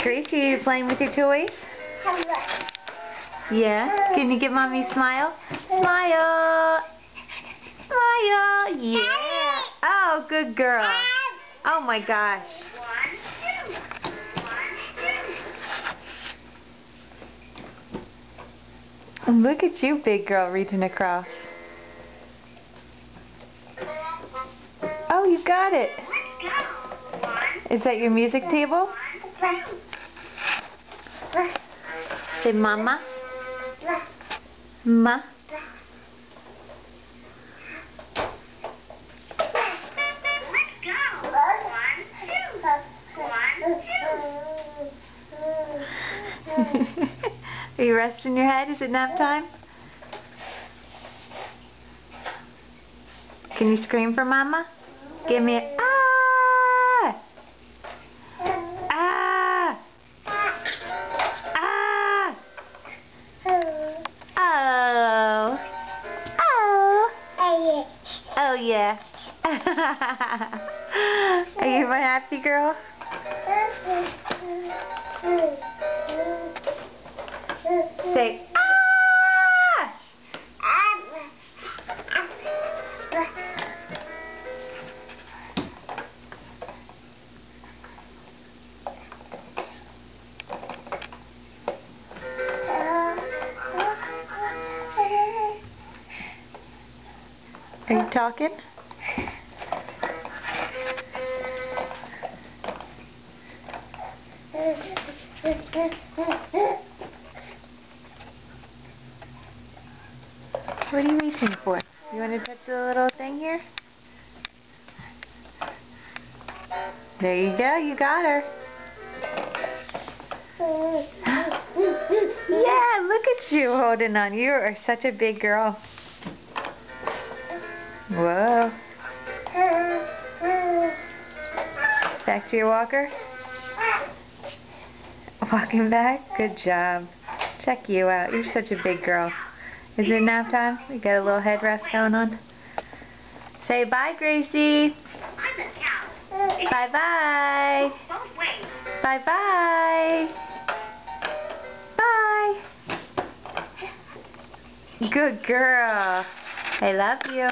Gracie, are you playing with your toys? Yeah? Can you give Mommy a smile? Smile! Smile! Yeah! Oh, good girl. Oh my gosh. Look at you, big girl, reaching across. Oh, you got it. Is that your music table? Say mama. Ma. Are you resting your head? Is it nap time? Can you scream for mama? Give me a ah! Ah! Ah! Oh! Oh! Oh yeah. Are you my happy girl? Say ah! Are you talking? What are you reaching for? You want to touch the little thing here? There you go, you got her. Yeah, look at you holding on. You are such a big girl. Whoa. Back to your walker? Walking back? Good job. Check you out. You're such a big girl. Is it nap time? We got a little head rest going on. Say bye, Gracie. Bye-bye. Bye-bye. Bye. Good girl. I love you.